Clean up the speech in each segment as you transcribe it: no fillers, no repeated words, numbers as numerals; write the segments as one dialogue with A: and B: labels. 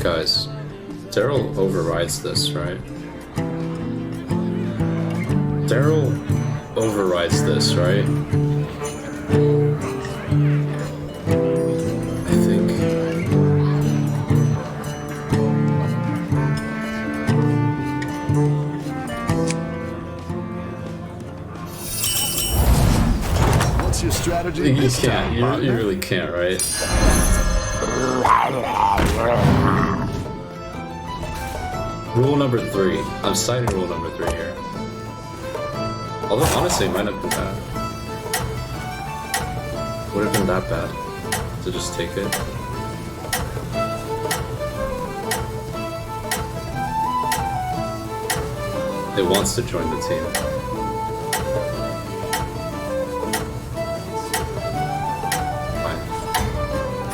A: Guys, Daryl overrides this, right? Daryl overrides this, right? I think.
B: What's your strategy?
A: You can't. You really can't, right? Rule number 3. I'm citing rule number 3 here. Although honestly, it might not have been bad. Would have been that bad to just take it. It wants to join the team.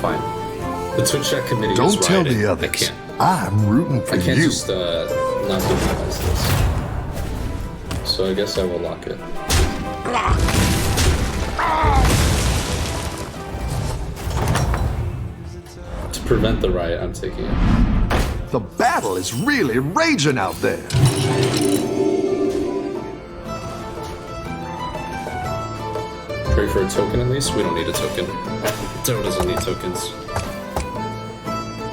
A: Fine. The Twitch chat committee is right.
B: Don't tell the others.
A: I can't.
B: I'm rooting for
A: I can't
B: you.
A: just not utilize this. So I guess I will lock it. To prevent the riot, I'm taking it.
B: The battle is really raging out there.
A: Pray for a token at least? We don't need a token. Daryl doesn't need tokens.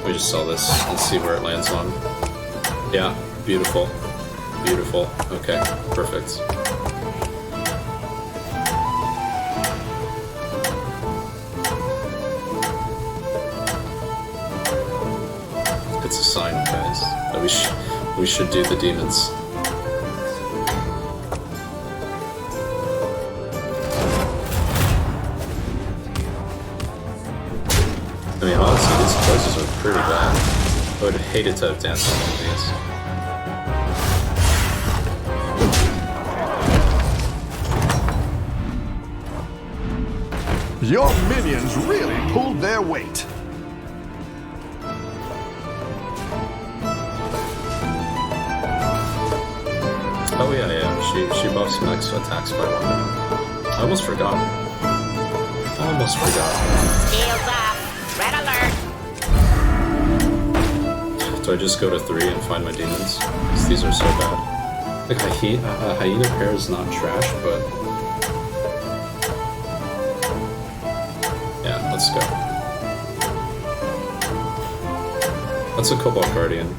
A: We just sell this and see where it lands on. Yeah, beautiful. Beautiful. Okay, perfect. It's a sign, guys, that we should do the demons. I mean, honestly, these choices are pretty bad. I would have hated to have danced on one of these.
B: Your minions really pulled their weight.
A: Oh yeah. She buffs max attacks by 1. I almost forgot.
C: Shields up. Red alert.
A: Do I just go to 3 and find my demons? 'Cause these are so bad. Like hyena pair is not trash, but yeah, let's go. That's a Cobalt Guardian.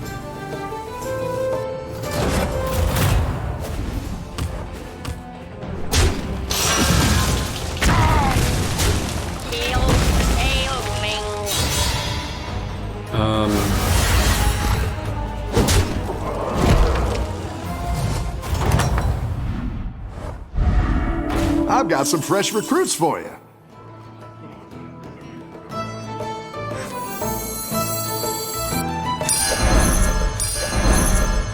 B: I've got some fresh recruits for you.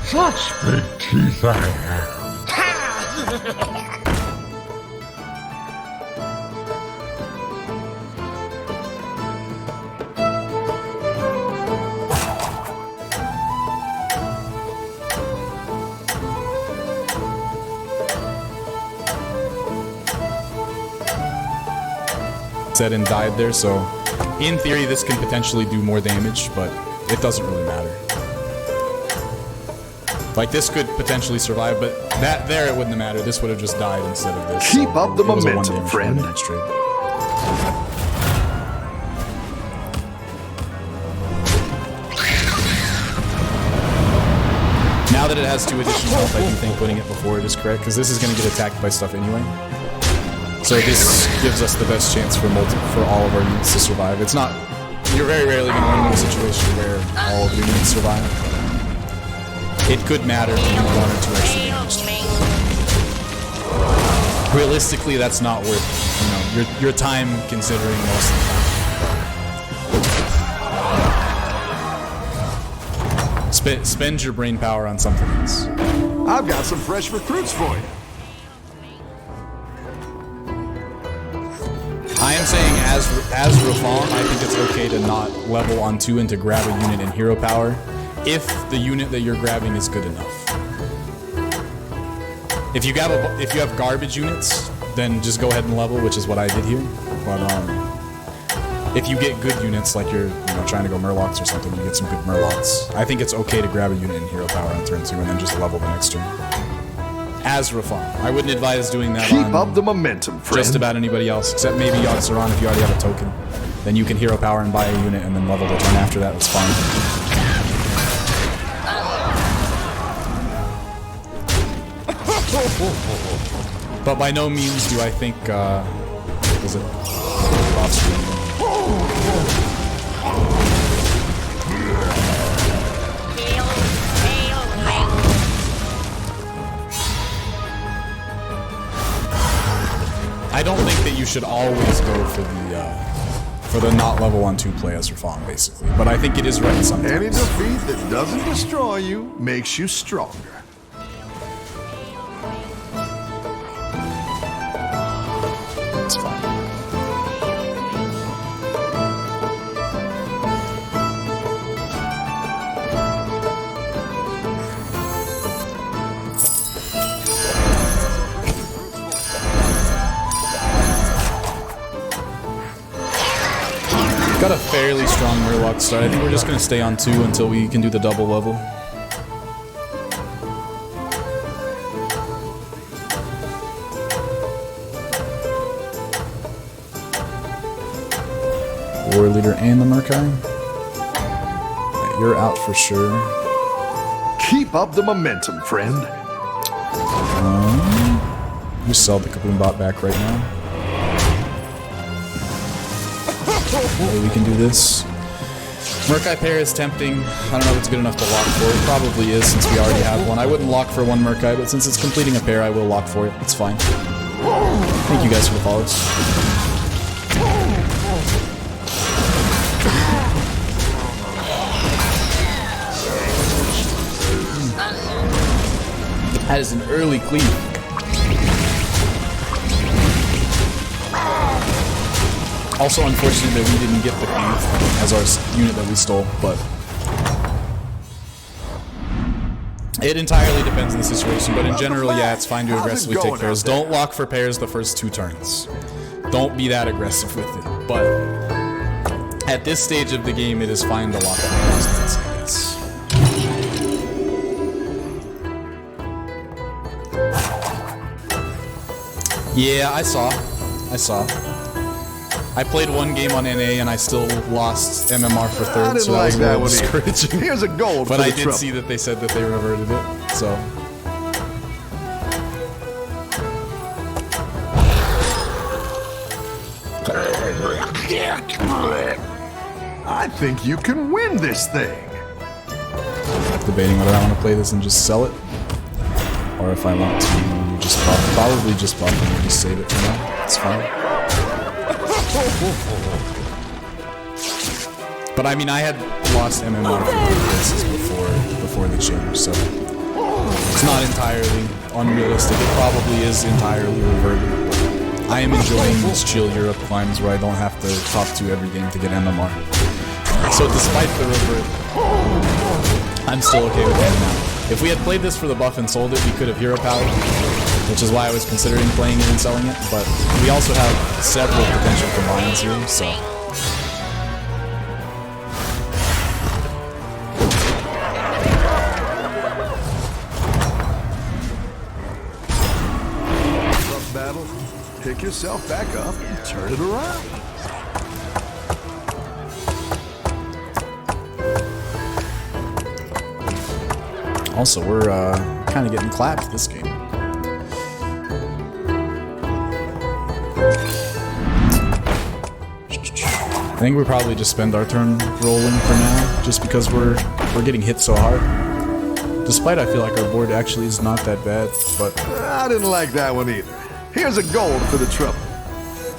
D: Such big teeth I have.
E: Said and died there, so in theory this can potentially do more damage, but it doesn't really matter. Like this could potentially survive, but that there it wouldn't have mattered. This would have just died instead of this.
B: Keep up the
E: It was a
B: momentum,
E: 1 damage
B: friend.
E: trade. Now that it has 2 additional health, I do think putting it before it is correct, because this is going to get attacked by stuff anyway. So this gives us the best chance for all of our units to survive. It's not... You're very rarely going to run into a situation where all of your units survive. It could matter if you do 1 or 2 extra damage. Realistically, that's not worth, your time considering most of the time. Spend your brain power on something else.
B: I've got some fresh recruits for you.
E: I am saying as Rafal, I think it's okay to not level on 2 and to grab a unit in hero power if the unit that you're grabbing is good enough. If you have garbage units, then just go ahead and level, which is what I did here. But if you get good units, like you're trying to go Murlocs or something, you get some good Murlocs. I think it's okay to grab a unit in hero power on turn 2 and then just level the next turn. As Rafang. I wouldn't advise doing that
B: Keep
E: on
B: up the momentum, friend.
E: just about anybody else, except maybe Yogg-Saron if you already have a token. Then you can hero power and buy a unit and then level the turn after that, that's fine. But by no means do I think, is it off screen?
C: Hail, hail, hail.
E: I don't think that you should always go for the not level 1/2 play as Rafang, basically. But I think it is right sometimes.
B: Any defeat that doesn't destroy you makes you stronger.
E: It's fine. Got a fairly strong Murloc start. I think we're just going to stay on 2 until we can do the double level. War Leader and the Murkai. Yeah, you're out for sure.
B: Keep up the momentum, friend.
E: You sell the Kaboom Bot back right now. Okay, we can do this. Murkai pair is tempting. I don't know if it's good enough to lock for. It probably is since we already have one. I wouldn't lock for one Murkai, but since it's completing a pair, I will lock for it. It's fine. Thank you guys for the follows. That is an early cleave. Also unfortunate that we didn't get the cleave as our unit that we stole, but it entirely depends on the situation. But in general, yeah, it's fine to aggressively take pairs. Don't lock for pairs the first 2 turns. Don't be that aggressive with it. But at this stage of the game, it is fine to lock for pairs, let's say, yes. Yeah, I saw. I played one game on NA and I still lost MMR for
B: I
E: third,
B: didn't
E: so that
B: like
E: was a
B: that
E: little
B: one either.
E: discouraging.
B: Here's a gold
E: But
B: for
E: I
B: the
E: did
B: trouble.
E: see that they said that they reverted it, so.
B: I think you can win this thing.
E: I'm debating whether I want to play this and just sell it, or if I want to just buff. Probably just buff and just save it for now. It's fine. But I mean, I had lost MMR for both places before the change, so it's not entirely unrealistic. It probably is entirely reverted. I am enjoying these chill Europe climbs where I don't have to top 2 every game to get MMR. So despite the revert, I'm still okay with it now. If we had played this for the buff and sold it, we could have hero powered, which is why I was considering playing it and selling it, but we also have several potential combines here, so.
B: Tough battle. Pick yourself back up and turn it around.
E: Also, we're kind of getting clapped this game. I think we probably just spend our turn rolling for now, just because we're getting hit so hard. Despite I feel like our board actually is not that bad, but
B: I didn't like that one either. Here's a gold for the trouble.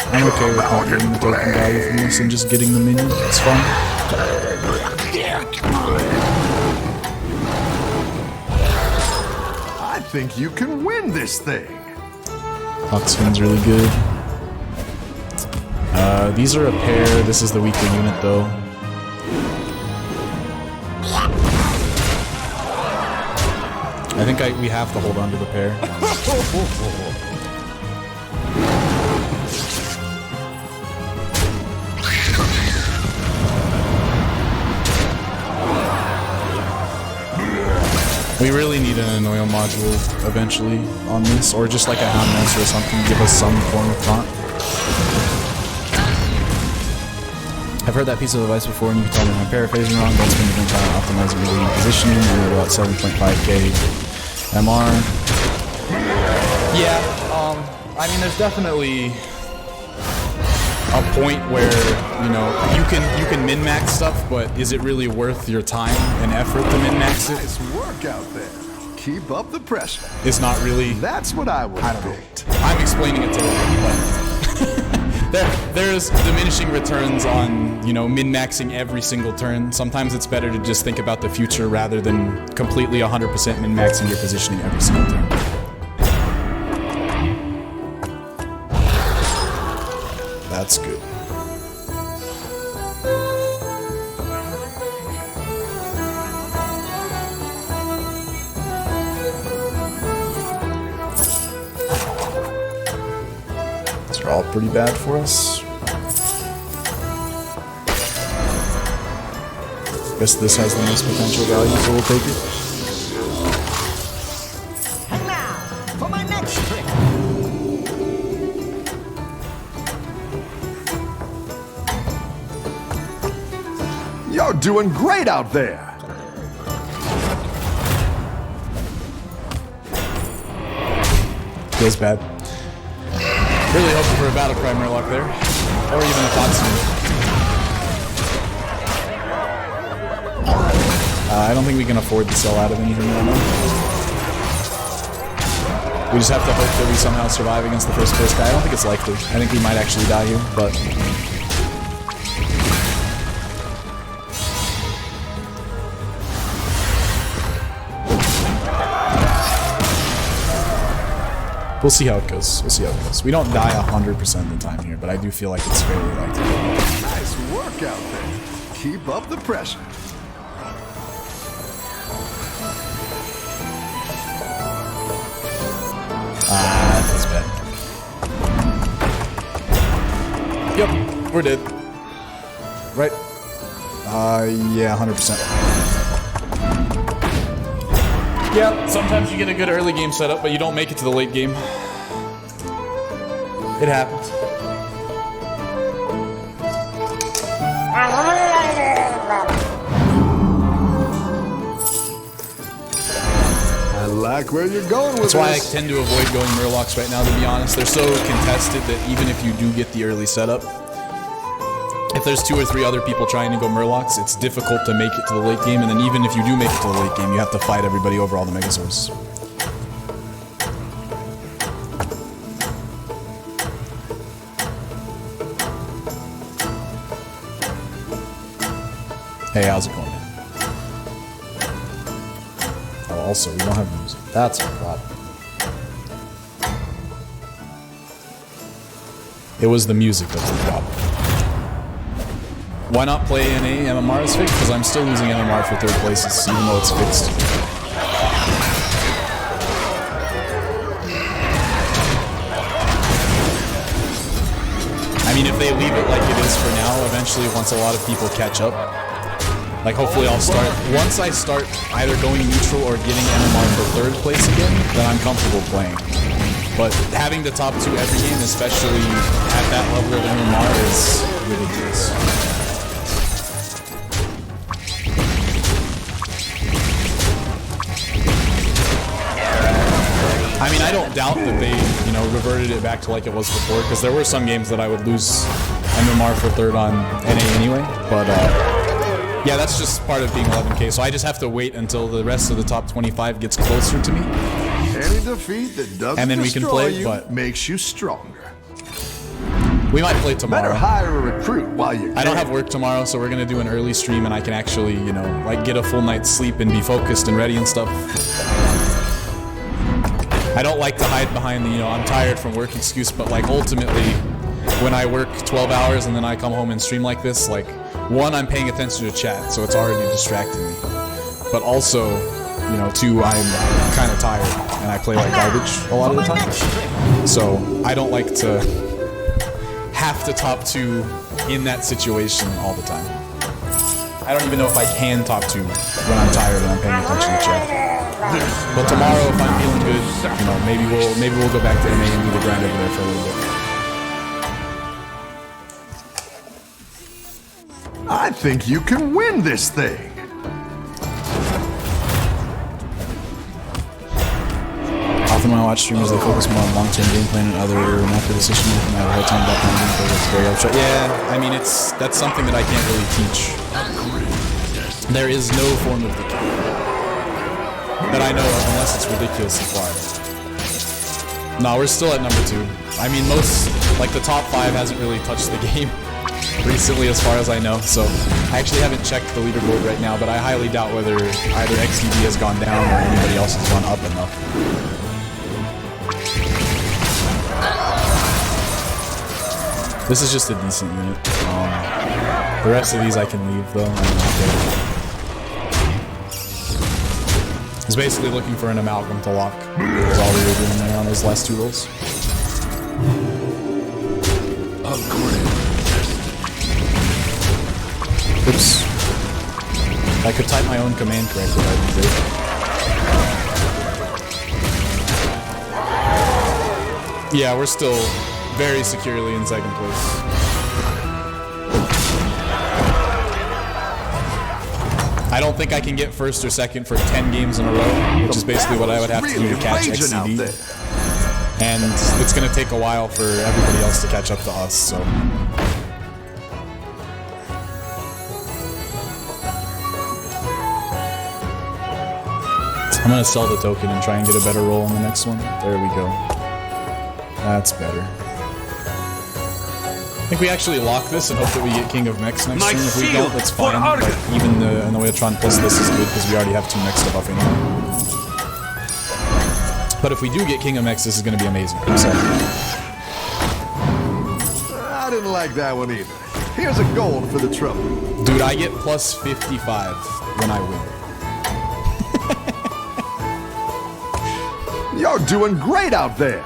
E: I'm okay with not getting the token value from this and just getting the minion. It's fine.
B: I think you can win this thing.
E: Oxfin's really good. These are a pair. This is the weaker unit, though. I think we have to hold on to the pair. We really need an Annoyo module eventually on this, or just like a Houndmaster or something to give us some form of taunt. I've heard that piece of advice before, and you can tell me if I'm paraphrasing wrong. Don't spend your time optimizing your leading positioning. You're at about 7.5k MR. Yeah, I mean, there's definitely a point where, you know, you can min-max stuff, but is it really worth your time and effort to min-max it?
B: Nice work out there. Keep up the pressure.
E: It's not really.
B: That's what I would have picked.
E: I'm explaining it to them, but there's diminishing returns on, you know, min-maxing every single turn. Sometimes it's better to just think about the future rather than completely 100% min-maxing your positioning every single turn. That's good. These are all pretty bad for us. Guess this has the most potential value, so we'll take it.
F: And now, for my next trick.
B: You're doing great out there.
E: Feels bad. Really hoping for a battle cry Murloc there. Or even a Tatsu. I don't think we can afford to sell out of anything right now. We just have to hope that we somehow survive against the first place guy. I don't think it's likely. I think we might actually die here, but... we'll see how it goes. We'll see how it goes. We don't die 100% of the time here, but I do feel like it's fairly likely.
B: Nice work out there. Keep up the pressure.
E: Ah, that's bad. Yep, we're dead. Right? Yeah, 100%. Yeah, sometimes you get a good early game setup, but you don't make it to the late game. It happens.
B: I like where you're going with
E: That's why I
B: this.
E: tend to avoid going Murlocs right now, to be honest. They're so contested that even if you do get the early setup, if there's 2 or 3 other people trying to go Murlocs, it's difficult to make it to the late game, and then even if you do make it to the late game, you have to fight everybody over all the Megasaurs. Hey, how's it going, man? Oh, also, we don't have music. That's a problem. It was the music that's the problem. Why not play NA MMR is fixed? Because I'm still losing MMR for 3rd places, even though it's fixed. I mean, if they leave it like it is for now, eventually once a lot of people catch up, like hopefully I'll start, once I start either going neutral or getting MMR for 3rd place again, then I'm comfortable playing. But having the top 2 every game, especially at that level of MMR, is ridiculous. I mean, I don't doubt that they, you know, reverted it back to like it was before, because there were some games that I would lose MMR for 3rd on NA anyway, but yeah, that's just part of being 11K, so I just have to wait until the rest of the top 25 gets closer to me.
B: Any defeat that doesn't
E: And then we can
B: destroy
E: play,
B: you
E: but-
B: makes you stronger.
E: We might play tomorrow.
B: Better hire a recruit while you
E: I don't
B: can.
E: have work tomorrow, so we're gonna do an early stream and I can actually, you know, like get a full night's sleep and be focused and ready and stuff. I don't like to hide behind the, you know, I'm tired from work excuse, but like ultimately, when I work 12 hours and then I come home and stream like this, like, 1, I'm paying attention to chat, so it's already distracting me. But also, you know, 2, I'm kind of tired and I play like garbage a lot of the time. So I don't like to have to top 2 in that situation all the time. I don't even know if I can top 2 when I'm tired and I'm paying attention to chat. But tomorrow, if I'm feeling good, you know, maybe we'll go back to NA and do the grind over there for a little bit.
B: I think you can win this thing.
E: Often when I watch streamers, they focus more on long-term gameplay and other macro decision making. I have a hard time background gameplay that's very abstract. Yeah, I mean, that's something that I can't really teach. There is no form of the game that I know of unless it's ridiculously fly. No, we're still at number 2. I mean, the top 5 hasn't really touched the game recently as far as I know, so I actually haven't checked the leaderboard right now, but I highly doubt whether either XTV has gone down or anybody else has gone up enough. This is just a decent unit. The rest of these I can leave though. He's basically looking for an amalgam to lock. That's all we were doing there on those last 2 rolls. Oops. If I could type my own command correctly, that'd be great. Yeah, we're still very securely in 2nd place. I don't think I can get 1st or 2nd for 10 games in a row, which is basically what I would have to do to catch XCD. And it's going to take a while for everybody else to catch up to us, so... I'm gonna sell the token and try and get a better roll on the next one. There we go. That's better. I think we actually lock this and hope that we get King of Mechs next turn. If we don't, that's fine. Like, even the Noetron plus this is good because we already have 2 mechs to buff anyway. But if we do get King of Mechs, this is gonna be amazing. So.
B: I didn't like that one either. Here's a gold for the trouble.
E: Dude, I get plus 55 when I win.
B: You're doing great out there.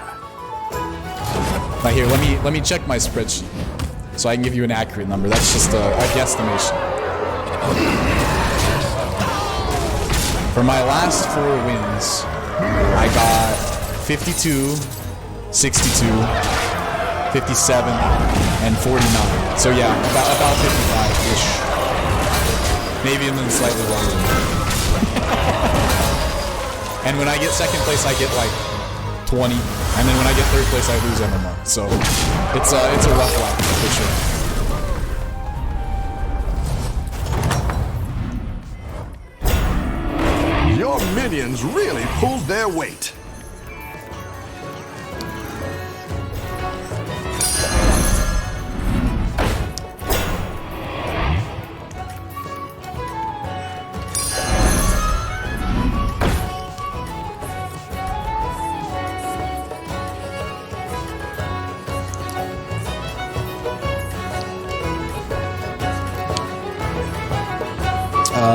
E: Now here, let me check my spreadsheet so I can give you an accurate number. That's just a guesstimation. For my last 4 wins, I got 52, 62, 57, and 49. So yeah, about 55-ish. Maybe even slightly longer. And when I get 2nd place, I get like 20. And then when I get 3rd place, I lose MMR. So it's a rough life for sure.
B: Your minions really pulled their weight.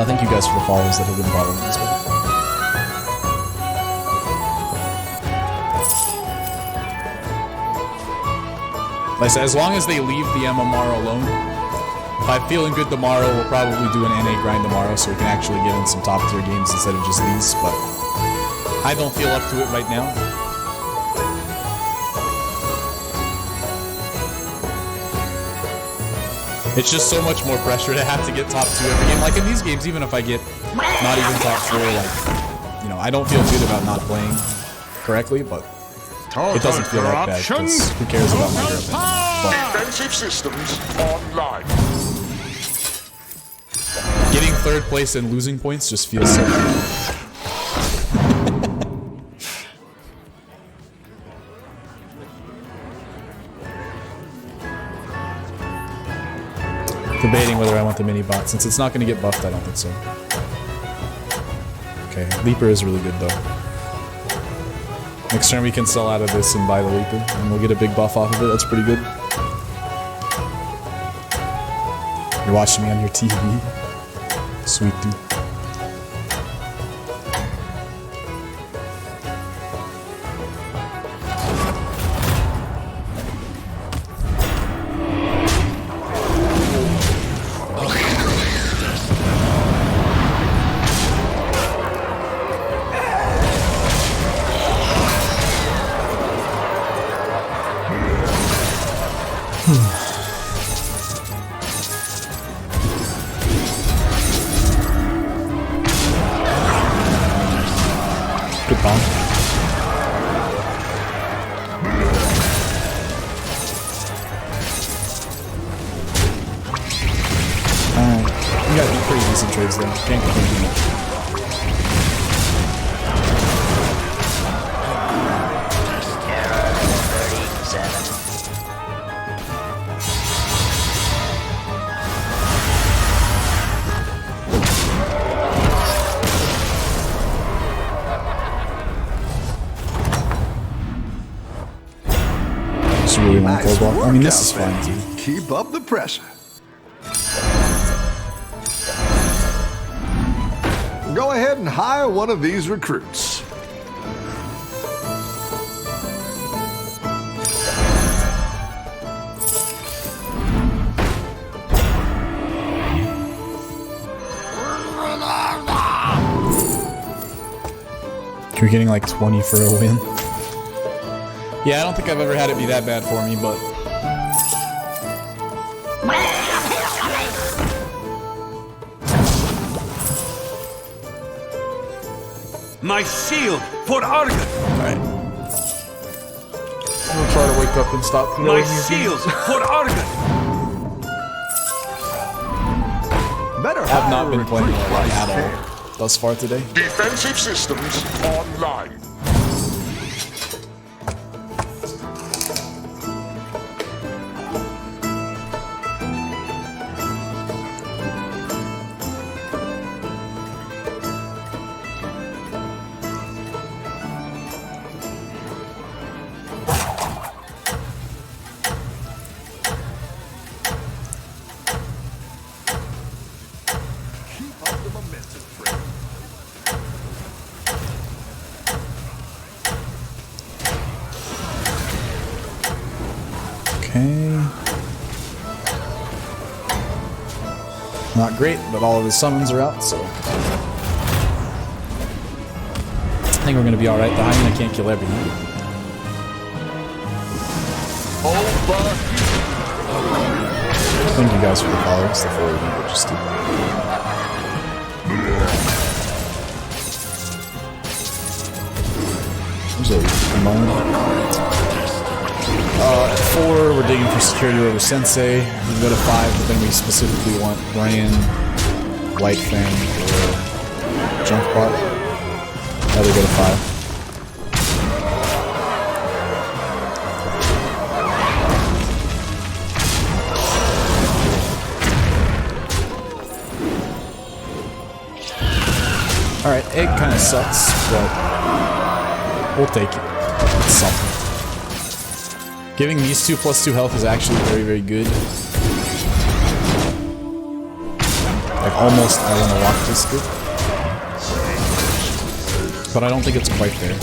E: Thank you guys for the follows that have been following as well. Like I said, as long as they leave the MMR alone, if I'm feeling good tomorrow, we'll probably do an NA grind tomorrow so we can actually get in some top tier games instead of just these, but I don't feel up to it right now. It's just so much more pressure to have to get top 2 every game. Like in these games, even if I get not even top 4, like, you know, I don't feel good about not playing correctly, but it doesn't feel that bad because who cares about my girlfriend?
D: Defensive systems online.
E: Getting 3rd place and losing points just feels so good. Debating whether I want the mini bot. Since it's not going to get buffed, I don't think so. Okay, Leaper is really good though. Next turn we can sell out of this and buy the Leaper, and we'll get a big buff off of it. That's pretty good. You're watching me on your TV? Sweet dude. Kong. You got pretty decent trades there. Can't complain too much. Just really want
B: Nice
E: cold block. I mean, this is
B: workout,
E: fine too.
B: Benji. Keep up the pressure. Go ahead and hire one of these recruits.
E: You're getting like 20 for a win. Yeah, I don't think I've ever had it be that bad for me, but
G: My shield for Argon!
E: alright. I'm gonna try to wake up and stop
G: My
E: throwing these
G: shield for Argon!
B: Better
E: I've
B: hire
E: not
B: a
E: been playing
B: recruit
E: like
B: while you
E: at
B: can.
E: all thus far today.
D: Defensive systems online.
B: Keep up the momentum, friend.
E: Okay. Not great, but all of his summons are out, so I think we're gonna be alright. The hyena can't kill everything. Thank you guys for the follow. It's the forward one, just stupid. There's a combine. At 4, we're digging for security over Sensei. We can go to 5, but then we specifically want Brian, White Fang, or Junkbot. Rather go to 5. Alright, egg kind of sucks, but we'll take it. It's something. Giving these 2 +2 health is actually very, very good. Like, almost I want to lock this good. But I don't think it's quite there.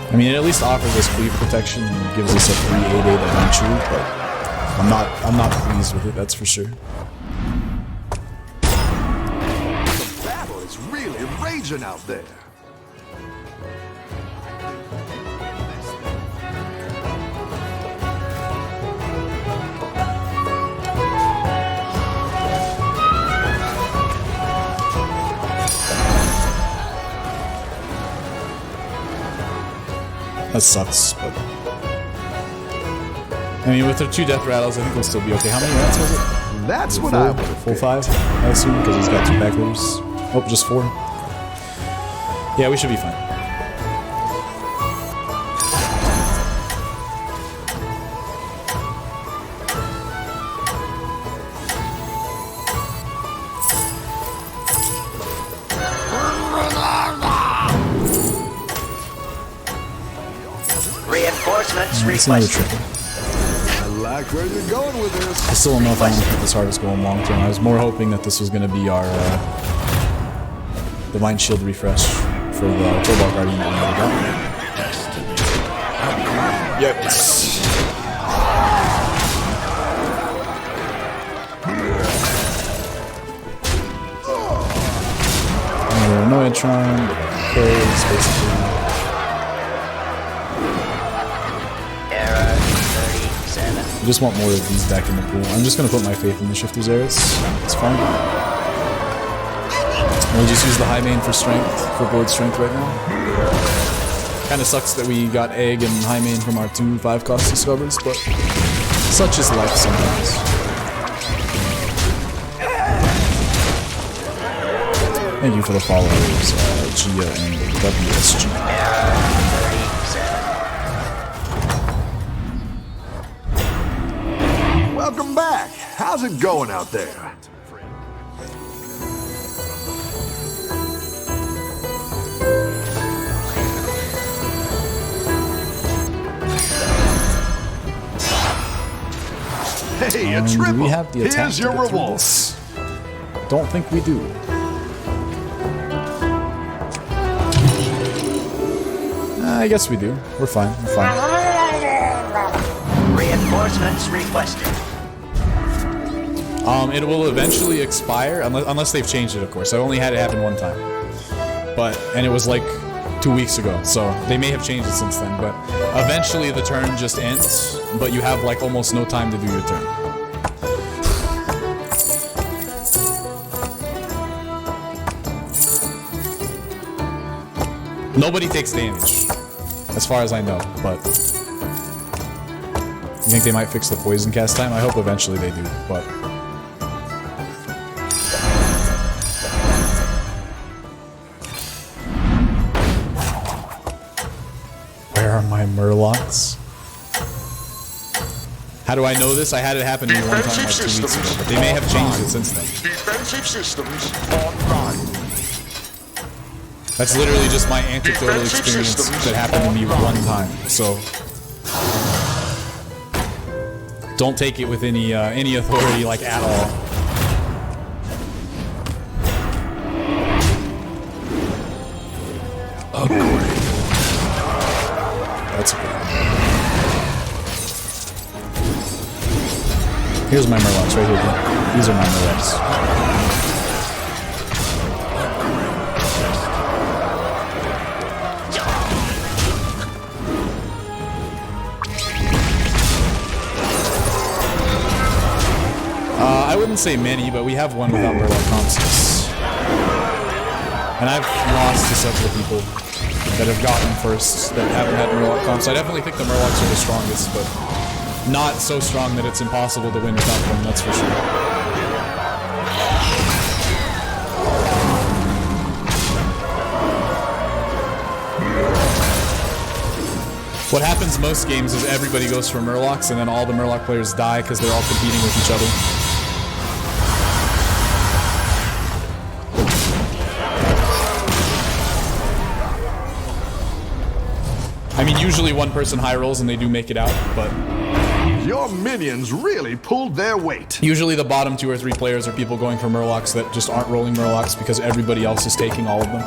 E: I mean, it at least offers us cleave protection and gives us a 3/8/8 eventually, but I'm not pleased with it, that's for sure.
B: The battle is really raging out there.
E: That sucks, but I mean, with their 2 death rattles, I think we'll still be okay. How many rats was it?
B: That's what
E: 4?
B: I would have
E: Full 5, I assume, because he's got 2 back loaders. Oh, just 4. Yeah, we should be fine.
F: Reinforcements
E: It's another
F: requested.
E: triple.
B: I like where you're going with this.
E: I still don't know if I want to keep this harvest going long term. I was more hoping that this was going to be our Divine Shield refresh for the Cobalt Guardian that we never got. Yep. No Edtron. carries, basically.
F: Error 37.
E: I just want more of these back in the pool. I'm just gonna put my faith in the Shifter's Eris. It's fine. We'll just use the high main for strength, for board strength right now. Kinda sucks that we got egg and high main from our 2 5-cost discovers, but such is life sometimes. Thank you for the followers, Gia and WSG.
B: Welcome back. How's it going out there? Hey, a triple.
E: Do we have the attack
B: Here's
E: to
B: your
E: get through
B: reward.
E: this? Don't think we do. I guess we do. We're fine. We're fine.
F: Reinforcements requested.
E: It will eventually expire unless they've changed it, of course. I only had it happen one time, and it was like 2 weeks ago, so they may have changed it since then. But eventually the turn just ends, but you have like almost no time to do your turn. Nobody takes damage, as far as I know, but you think they might fix the poison cast time? I hope eventually they do, but where are my Murlocs? How do I know this? I had it happen to me one time like 2 weeks ago, but they may have changed it since then.
D: Defensive systems online.
E: That's literally just my anecdotal experience that happened to me one time. So don't take it with any authority like at all. That's okay. Here's my Murlocs right here. Bro. These are my Murlocs. I wouldn't say many, but we have one without Murloc Comps. And I've lost to several people that have gotten first that haven't had Murloc Comps. I definitely think the Murlocs are the strongest, but not so strong that it's impossible to win without them, that's for sure. What happens most games is everybody goes for Murlocs and then all the Murloc players die because they're all competing with each other. I mean, usually one person high rolls and they do make it out, but
B: Your minions really pulled their weight.
E: usually the bottom 2 or 3 players are people going for Murlocs that just aren't rolling Murlocs because everybody else is taking all of them.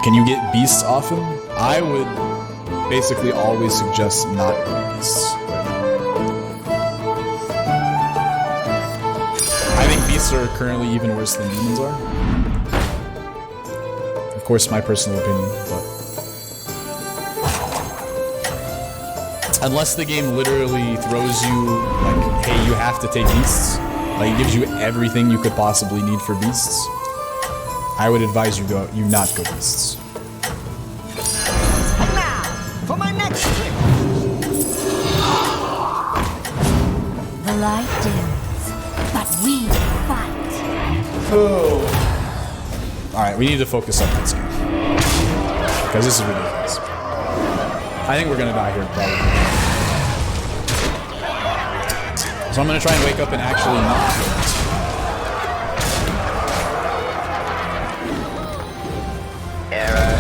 E: Can you get beasts often? I would basically always suggest not getting beasts right now. I think beasts are currently even worse than demons are. Of course, my personal opinion, but unless the game literally throws you like, hey, you have to take beasts, like it gives you everything you could possibly need for beasts, I would advise you not go beasts.
F: And now, for my next trick.
H: The light dims, but we fight.
E: Alright, we need to focus on this game. Because this is ridiculous. I think we're gonna die here, probably. So I'm gonna try and wake up and actually not kill this.
F: Error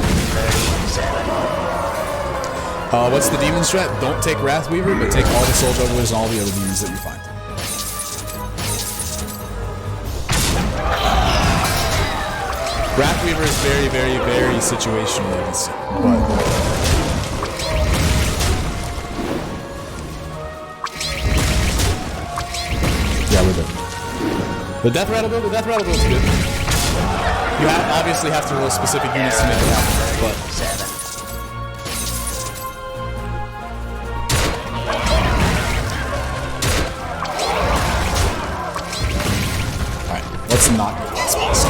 F: 37.
E: What's the demon strat? Don't take Wrathweaver, but take all the Soul Jugglers and all the other demons that you find. Wrathweaver is very, very, very situational, but yeah, we're good. The Death Rattle build is good. You obviously have to roll specific units to make it happen, but
F: 7.
E: alright, let's not go this place.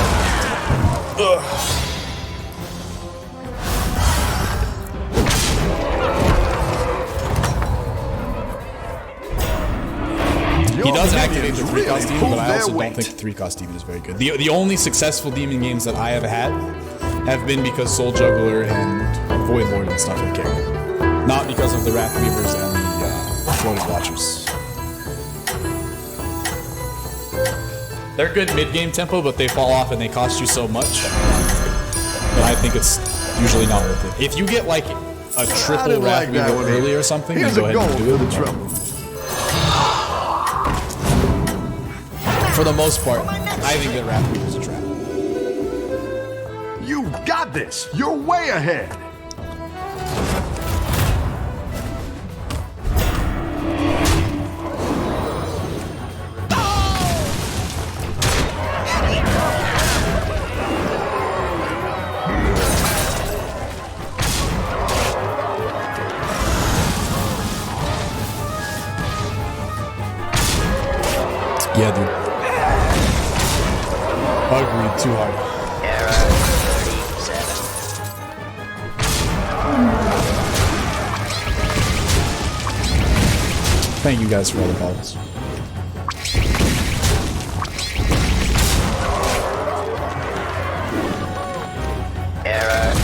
E: He does activate the 3-cost demon, but I also don't think the 3-cost demon is very good. The only successful demon games that I have had have been because Soul Juggler and Void Lord and stuff have carried. Not because of the Wrathweavers and the Floated Watchers. They're good mid-game tempo, but they fall off and they cost you so much that I think it's usually not worth it. If you get like a
B: I
E: triple
B: didn't like that
E: Wrathweaver
B: one.
E: early or something, then
B: Here's
E: go
B: a
E: ahead
B: goal
E: and
B: for
E: do
B: the
E: it.
B: trouble.
E: For the most part, I think that Wrathweaver is a trap.
B: You got this. You're way ahead.
E: Yeah, dude. Agreed, too hard.
F: Error 37.
E: Thank you guys for all the calls.
F: Error